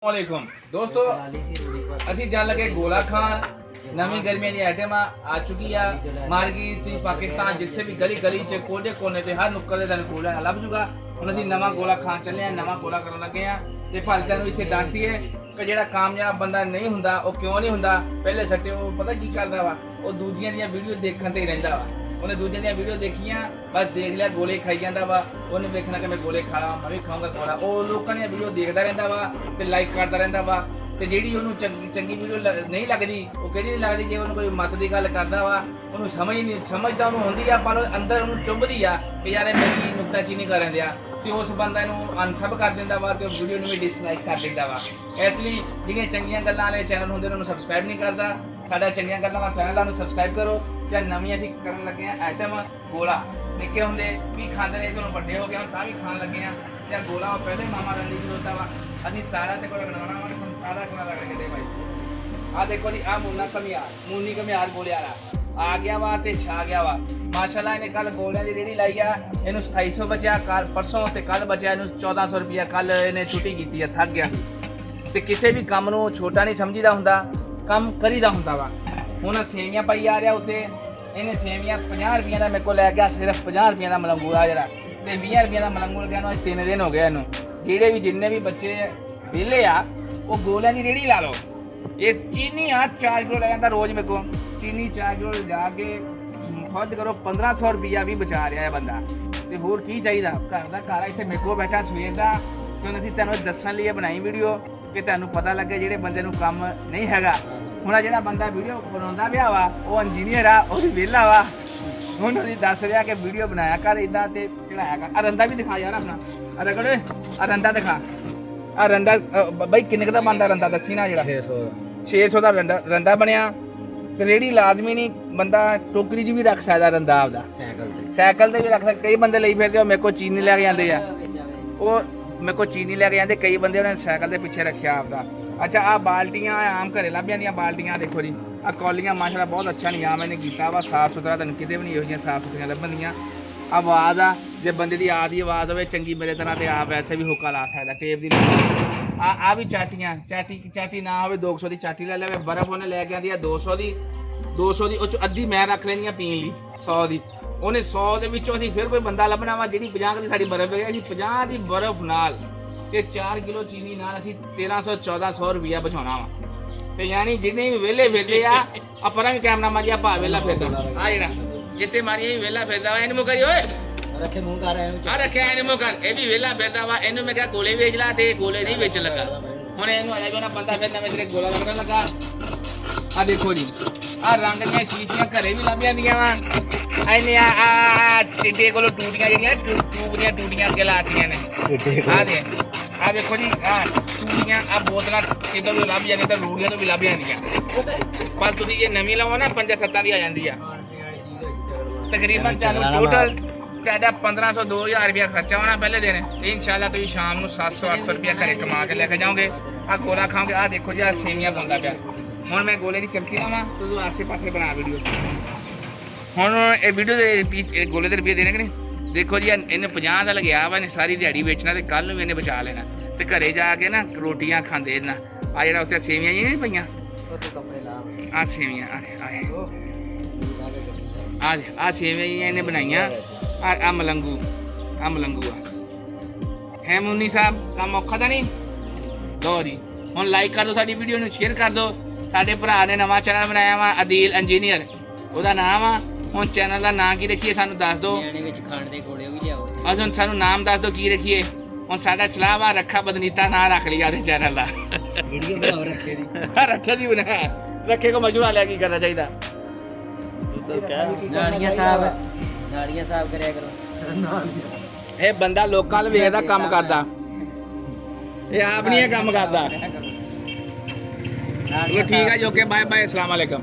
वालेकुम दोस्तों ਅਸੀਂ ਚੱਲ ਲਗੇ ਗੋਲਾ ਖਾਨ ਨਵੀਂ ਗਰਮੀਆਂ ਦੀ ਆਈਟਮ ਆ ਚੁੱਕੀ ਆ ਮਾਰਕੀਟ ਤੇ ਪਾਕਿਸਤਾਨ ਜਿੱਥੇ ਵੀ ਗਲੀ ਗਲੀ ਚ ਕੋਨੇ ਕੋਨੇ ਤੇ ਹਰ ਨੁੱਕਰ ਦੇ ਤੁਹਾਨੂੰ ਗੋਲਾ ਲੱਭ ਜੂਗਾ। ਹੁਣ ਅਸੀਂ ਨਵਾਂ ਗੋਲਾ ਖਾਨ ਚੱਲੇ ਆ, ਨਵਾਂ ਗੋਲਾ ਕਰਨ ਲੱਗੇ ਆ ਤੇ ਭਾਲਦਿਆਂ ਨੂੰ ਇੱਥੇ ਦੱਸ ਦਈਏ ਕਿ ਜਿਹੜਾ ਕਾਮਯਾਬ ਬੰਦਾ ਨਹੀਂ ਹੁੰਦਾ ਉਹ ਕਿਉਂ ਨਹੀਂ ਹੁੰਦਾ। ਪਹਿਲੇ ਸੱਟੇ ਉਹ ਪਤਾ ਕੀ ਕਰਦਾ ਵਾ, ਉਹ ਦੂਜੀਆਂ ਦੀਆਂ ਵੀਡੀਓ ਦੇਖਣ ਤੇ ਹੀ ਰਹਿੰਦਾ ਵਾ। ਉਹਨੇ ਦੂਜਿਆਂ ਦੀਆਂ ਵੀਡੀਓ ਦੇਖੀਆਂ ਬਸ ਦੇਖ ਲਿਆ ਗੋਲੇ ਖਾਈ ਜਾਂਦਾ ਵਾ, ਉਹਨੇ ਵੇਖਣਾ ਕਿ ਮੈਂ ਗੋਲੇ ਖਾ ਲਾਂ ਮੈਂ ਵੀ ਖਾਊਂਗਾ ਗੋਲਾ। ਉਹ ਲੋਕਾਂ ਦੀਆਂ ਵੀਡੀਓ ਦੇਖਦਾ ਰਹਿੰਦਾ ਵਾ ਤੇ ਲਾਈਕ ਕਰਦਾ ਰਹਿੰਦਾ ਵਾ ਤੇ ਜਿਹੜੀ ਉਹਨੂੰ ਚੰਗੀ ਵੀਡੀਓ ਨਹੀਂ ਲੱਗਦੀ ਉਹ ਕਿਹੜੀ ਨਹੀਂ ਲੱਗਦੀ ਜੇ ਉਹਨੂੰ ਕੋਈ ਮਤ ਦੀ ਗੱਲ ਕਰਦਾ ਵਾ ਉਹਨੂੰ ਸਮਝਦਾ ਉਹਨੂੰ ਹੁੰਦੀ ਆ ਪਰ ਅੰਦਰ ਉਹਨੂੰ ਚੁੱਭਦੀ ਆ ਕਿ ਯਾਰ ਇਹ ਮੇਰੀ ਨੁਕਤਾਚੀਨੀ ਕਰਨ ਦਿਆ ਤੇ ਉਸ ਬੰਦੇ ਨੂੰ ਅਨਸਬ ਕਰ ਦਿੰਦਾ ਵਾ ਤੇ ਉਹ ਵੀਡੀਓ ਨੂੰ ਵੀ ਡਿਸਲਾਈਕ ਕਰ ਦਿੰਦਾ ਵਾ। ਇਸ ਲਈ ਜਿਹੜੀਆਂ ਚੰਗੀਆਂ ਗੱਲਾਂ ਵਾਲੇ ਚੈਨਲ ਹੁੰਦੇ ਉਹਨਾਂ ਨੂੰ ਸਬਸਕ੍ਰਾਈਬ ਨਹੀਂ ਕਰਦਾ। ਸਾਡਾ ਚੰਗੀਆਂ ਗੱਲਾਂ ਵਾਲਾ ਚੈਨਲ ਨੂੰ ਸਬਸਕ੍ਰਾਈਬ ਕਰੋ। ਜਾਂ ਨਵੀਂ ਅਸੀਂ ਕਰਨ ਲੱਗੇ ਆ ਆਈਟਮ ਗੋਲਾ। ਨਿੱਕੇ ਹੁੰਦੇ ਵੀ ਖਾਂਦੇ ਰਹੇ ਤੁਹਾਨੂੰ ਵੱਡੇ ਹੋ ਗਏ ਹੁਣ ਤਾਂ ਵੀ ਖਾਣ ਲੱਗੇ ਆ। ਜਾਂ ਗੋਲਾ ਉਹ ਪਹਿਲੇ ਮਾਮਾ ਰੰਡੀ ਜੀ ਹੁੰਦਾ ਵਾ ਅਸੀਂ ਤਾਰਾ ਤੇ ਕੋਲ ਬਣਾਉਣਾ ਵਾ ਹੁਣ ਤਾਰਾ ਕੋਲ ਲੱਗ ਕੇ ਭਾਈ ਆ ਦੇਖੋ ਜੀ ਆ ਮੂਨੀ ਕਮਿਆਰ ਗੋਲੇ ਵਾਲਾ ਆ ਗਿਆ ਵਾ ਤੇ ਛਾ ਗਿਆ ਵਾ। ਮਾਸ਼ਾਅੱਲਾ ਇਹਨੇ ਕੱਲ ਗੋਲਿਆਂ ਦੀ ਰੇੜੀ ਲਾਈ ਆ, ਇਹਨੂੰ 2700 ਬਚਿਆ ਕੱਲ ਪਰਸੋਂ ਤੇ ਕੱਲ ਬਚਿਆ ਇਹਨੂੰ 1400 ਰੁਪਇਆ। ਕੱਲ ਇਹਨੇ ਛੁੱਟੀ ਕੀਤੀ ਆ, ਥੱਕ ਗਿਆ। ਤੇ ਕਿਸੇ ਵੀ ਕੰਮ ਨੂੰ ਛੋਟਾ ਨਹੀਂ ਸਮਝੀਦਾ ਹੁੰਦਾ, ਕੰਮ ਕਰੀਦਾ ਹੁੰਦਾ ਵਾ। ਹੁਣ ਸੇਵੀਆਂ ਪਾਈ ਆ ਰਿਹਾ ਉੱਤੇ, ਇਹਨੇ ਸੇਵੀਆਂ 50 ਰੁਪਈਆਂ ਦਾ ਮੇਰੇ ਕੋਲ ਲੈ ਗਿਆ, ਸਿਰਫ 50 ਰੁਪਈਆਂ ਦਾ ਮਲੰਗੂ ਆ ਜਿਹੜਾ ਤੇ 20 ਰੁਪਈਆਂ ਦਾ ਮਲੰਗੂ ਲੱਗਿਆ ਨੂੰ ਅੱਜ 3 ਦਿਨ ਹੋ ਗਏ ਇਹਨੂੰ। ਜਿਹੜੇ ਵੀ ਜਿੰਨੇ ਵੀ ਬੱਚੇ ਵਿਹਲੇ ਆ ਉਹ ਗੋਲਿਆਂ ਦੀ ਰੇੜੀ ਲਾ ਲਓ। ਇਹ ਚੀਨੀ ਆ 4 ਕਿਲੋ ਲੈ ਜਾਂਦਾ ਰੋਜ਼ ਮੇਰੇ ਕੋਲ, ਚੀਨੀ 4 ਕਿਲੋ ਲਿਜਾ ਕੇ ਖੁਦ ਕਰੋ 1500 ਰੁਪਈਆ ਵੀ ਬਚਾ ਰਿਹਾ ਹੈ ਬੰਦਾ। ਤੇ ਹੋਰ ਕੀ ਚਾਹੀਦਾ, ਘਰ ਦਾ ਘਰ ਇੱਥੇ ਮੇਰੇ ਕੋਲ ਬੈਠਾ ਸਵੇਰ ਦਾ। ਹੁਣ ਅਸੀਂ ਤੁਹਾਨੂੰ ਦੱਸਣ ਲਈ ਬਣਾਈ ਵੀਡੀਓ ਕਿ ਤੁਹਾਨੂੰ ਪਤਾ ਲੱਗੇ ਜਿਹੜੇ ਬੰਦੇ ਨੂੰ ਕੰਮ ਨਹੀਂ ਹੈਗਾ। ਹੁਣ ਜਿਹੜਾ ਬੰਦਾ ਵੀਡੀਓ ਬਣਾਉਂਦਾ ਪਿਆ ਵਾ ਉਹ ਇੰਜੀਨੀਅਰ ਆ, ਉਹ ਵੀ ਵਿਹਲਾ ਵਾ। ਹੁਣ ਅਸੀਂ ਦੱਸ ਰਿਹਾ ਕਿ ਵੀਡੀਓ ਬਣਾਇਆ ਕਰ ਇਦਾਂ ਤੇ ਚੜਾਇਆ ਕਰ। ਆ ਰੰਦਾ ਵੀ ਦਿਖਾ ਯਾਰ ਆਪਣਾ, ਆ ਰਗੜੇ ਆ ਰੰਦਾ ਦਿਖਾ। ਆ ਰੰਦਾ ਬਈ ਕਿੰਨੇ ਦਾ ਬਣਦਾ ਰੰਦਾ ਦੱਸੀ ਨਾ। ਜਿਹੜਾ 600 ਦਾ ਰੰਦਾ ਬਣਿਆ ਤੇ ਰੇੜੀ ਲਾਜ਼ਮੀ ਨਹੀਂ, ਬੰਦਾ ਟੋਕਰੀ 'ਚ ਵੀ ਰੱਖ ਸਕਦਾ ਰੰਦਾ ਆਪਦਾ, ਸਾਈਕਲ ਤੇ ਵੀ ਰੱਖ ਸਕਦਾ। ਕਈ ਬੰਦੇ ਲਈ ਫਿਰਦੇ ਮੇਰੇ ਕੋਲ ਚੀਨੀ ਲੈ ਕੇ ਜਾਂਦੇ ਆ, ਉਹ ਮੇਰੇ ਕੋਲ ਚੀਨੀ ਲੈ ਕੇ ਜਾਂਦੇ। ਕਈ ਬੰਦੇ ਉਹਨਾਂ ਨੇ ਸਾਈਕਲ ਦੇ ਪਿੱਛੇ ਰੱਖਿਆ ਆਪਦਾ। ਅੱਛਾ ਆ ਬਾਲਟੀਆਂ ਆਮ ਘਰੇ ਲੱਭ ਜਾਂਦੀਆਂ ਬਾਲਟੀਆਂ ਦੇਖੋ ਜੀ। ਆ ਕੌਲੀਆਂ ਮਾਸ਼ਾਅੱਲਾ ਬਹੁਤ ਅੱਛਾ ਨਿਯਾਮ ਇਹਨੇ ਕੀਤਾ ਵਾ, ਸਾਫ਼ ਸੁਥਰਾ। ਤੁਹਾਨੂੰ ਕਿਤੇ ਵੀ ਨਹੀਂ ਇਹੋ ਜਿਹੀਆਂ ਸਾਫ਼ ਸੁਥਰੀਆਂ ਲੱਭਣਗੀਆਂ। ਆਵਾਜ਼ ਆ ਜੇ ਬੰਦੇ ਦੀ ਆਪ ਦੀ ਆਵਾਜ਼ ਹੋਵੇ ਚੰਗੀ ਮੇਰੇ ਤਰ੍ਹਾਂ ਤੇ ਆਪ ਵੈਸੇ ਵੀ ਹੁੱਕਾ ਲਾ ਸਕਦਾ ਟੇਪ ਦੀ। ਆ ਵੀ ਚਾਟੀਆਂ ਚਾਟੀ ਨਾ ਹੋਵੇ 200 ਦੀ ਚਾਟੀ ਲੈ ਲਵੇ। ਬਰਫ਼ ਉਹਨੇ ਲੈ ਕੇ ਆਂਦੀ ਆ 200 ਦੀ ਉਹ 'ਚ ਅੱਧੀ ਮੈਂ ਰੱਖ ਲੈਣੀ ਆ ਪੀਣ ਲਈ 100 ਦੀ। ਉਹਨੇ 100 ਦੇ ਵਿੱਚੋਂ ਅਸੀਂ ਫਿਰ ਕੋਈ ਬੰਦਾ ਲੱਭਣਾ ਵਾ ਜਿਹੜੀ 50 ਦੀ ਸਾਡੀ ਬਰਫ਼ ਹੈ। ਅਸੀਂ 50 ਦੀ ਬਰਫ਼ ਨਾਲ ਤੇ 4 ਕਿਲੋ ਚੀਨੀ ਨਾਲ ਅਸੀਂ 1300-1400 ਰੁਪਇਆ ਬਚਾਉਣਾ ਵਾ। ਤੇ ਯਾਨੀ ਜਿੰਨੇ ਵੀ ਵਿਹਲੇ ਫਿਰਦੇ ਆ ਪਰਾਂ ਵੀ ਕੈਮਰਾ ਮਾਰੀਆ ਭਾ ਵਿਹਲਾ ਫਿਰਦਾ ਆ ਜਿਹੜਾ ਜਿੱਤੇ ਮਾਰੀਆ ਵੀ ਵਿਹਲਾ ਫਿਰਦਾ ਵਾ। ਇਹਨੂੰ ਮੁਕਰੀ ਓਏ ਰੱਖੇ ਮੂੰਹ ਕਰ ਆ ਰੱਖਿਆ ਇਹਨੇ ਮੂੰਹ ਕਰ। ਇਹ ਵੀ ਵਿਹਲਾ ਫਿਰਦਾ ਵਾ। ਇਹਨੂੰ ਮੈਂ ਕਿਹਾ ਗੋਲੇ ਵੇਚ ਲਾ ਤੇ ਗੋਲੇ ਨਹੀਂ ਵੇਚਣ ਲੱਗਾ। ਹੁਣ ਇਹਨੂੰ ਆਇਆ ਵੀ ਉਹਨਾਂ ਬੰਦਾ ਫਿਰ ਨਵੇਂ ਸਿਰੇ ਗੋਲਾ ਲੱਗਣ ਲੱਗਾ। ਆ ਦੇਖੋ ਜੀ ਆ ਰੰਗ ਦੀਆਂ ਸ਼ੀਸ਼ੀਆਂ ਘਰੇ ਵੀ ਲੱਭ ਜਾਂਦੀਆਂ ਵਾ। ਇਹਨੇ ਆ ਟਿੱਡੇ ਕੋਲੋਂ ਟੂਟੀਆਂ ਜਿਹੜੀਆਂ ਟੂਬ ਦੀਆਂ ਟੂਟੀਆਂ ਅੱਗੇ ਲਾਤੀਆਂ ਨੇ। ਆ ਦੇਖੋ ਜੀ ਆ ਟੂਟੀਆਂ ਆ ਬੋਤਲਾਂ ਕਿਦੋਂ ਵੀ ਲੱਭ ਜਾਂਦੀਆਂ ਤੇ ਰੂੜੀਆਂ ਤੋਂ ਵੀ ਲੱਭ ਜਾਂਦੀਆਂ। ਪਰ ਤੁਸੀਂ ਜੇ ਨਵੀਂ ਲਵੋ ਨਾ 5-7 ਦੀ ਆ ਜਾਂਦੀ ਆ। ਤਕਰੀਬਨ ਤੁਹਾਨੂੰ ਟੋਟਲ ਸਾਡਾ 1500-2000 ਰੁਪਇਆ ਖਰਚਾ ਹੋਣਾ ਪਹਿਲੇ ਦਿਨ। ਇਨਸ਼ਾਅੱਲਾ ਤੁਸੀਂ ਸ਼ਾਮ ਨੂੰ 700-800 ਰੁਪਇਆ ਘਰੇ ਕਮਾ ਕੇ ਲੈ ਕੇ ਜਾਓਗੇ। ਆ ਗੋਲਾ ਖਾਓਗੇ। ਆ ਦੇਖੋ ਜੀ ਆ ਸੇਵੀਆਂ ਪਾਉਂਦਾ ਪਿਆ। ਹੁਣ ਮੈਂ ਗੋਲੇ ਦੀ ਚਮਚੀ ਲਾਵਾਂ ਤੂੰ ਆਸੇ ਪਾਸੇ ਬਣਾ ਵੀਡੀਓ। ਹੁਣ ਇਹ ਵੀਡੀਓ ਦੇ ਗੋਲੇ ਦੇ ਰੁਪਏ ਦੇਣੇ ਕਿ ਨਹੀਂ। ਦੇਖੋ ਜੀ ਇਹਨੇ 50 ਦਾ ਲਗਿਆ ਵਾ, ਇਹਨੇ ਸਾਰੀ ਦਿਹਾੜੀ ਵੇਚਣਾ ਤੇ ਕੱਲ ਨੂੰ ਵੀ ਇਹਨੇ ਬਚਾ ਲੈਣਾ ਤੇ ਘਰੇ ਜਾ ਕੇ ਨਾ ਰੋਟੀਆਂ ਖਾਂਦੇ ਇਹਨਾਂ। ਆ ਜਿਹੜਾ ਉੱਥੇ ਸੇਵੀਆਂ ਜੀ ਨਹੀਂ ਪਈਆਂ ਆ ਸੇਵੀਆਂ ਆ ਸੇਵੀਆਂ ਜੀ ਇਹਨੇ ਬਣਾਈਆਂ। ਆ ਮਲੰਗੂ ਆ ਹੈ ਮੁੰਨੀ ਸਾਹਿਬ ਕੰਮ ਔਖਾ ਤਾਂ ਨਹੀਂ। ਲੋ ਜੀ ਹੁਣ ਲਾਈਕ ਕਰ ਦਿਓ ਸਾਡੀ ਵੀਡੀਓ ਨੂੰ, ਸ਼ੇਅਰ ਕਰ ਦਿਓ। ਸਾਡੇ ਭਰਾ ਨੇ ਨਵਾਂ ਚੈਨਲ ਬਣਾਇਆ ਵਾ ਅਦੀਲ ਇੰਜੀਨੀਅਰ, ਉਹਦਾ ਨਾਮ ਆ। ਹੁਣ ਚੈਨਲ ਦਾ ਨਾਂ ਕੀ ਰੱਖੀਏ ਸਾਨੂੰ ਦੱਸ ਦਿਓ। ਹੁਣ ਸਾਨੂੰ ਨਾਮ ਦੱਸ ਦਿਓ ਕੀ ਰੱਖੀਏ। ਹੁਣ ਸਾਡਾ ਸਲਾਹ ਵਾ ਰੱਖਾ ਬਦਨੀਤਾ ਨਾਂ ਰੱਖ ਲਿਆ ਉਹਦੇ ਚੈਨਲ ਦਾ। ਵੀਡੀਓ ਬਣਾਓ ਰੱਖੇ ਦੀ ਬਣਾ ਰੱਖੇ ਕੋ ਮਜੂਆ ਲਿਆ ਕੀ ਕਰਨਾ ਚਾਹੀਦਾ। ਨਾਲੀਆਂ ਸਾਹਿਬ ਕਰਿਆ ਕਰੋ। ਇਹ ਬੰਦਾ ਲੋਕਾਂ ਨੂੰ ਵੇਖਦਾ ਕੰਮ ਕਰਦਾ, ਇਹ ਆਪ ਨਹੀਂ ਇਹ ਕੰਮ ਕਰਦਾ। ਠੀਕ ਹੈ ਜੀ, ਓਕੇ ਬਾਏ ਬਾਏ, ਅਸਲਾਮ ਵਾਲੇਕਮ।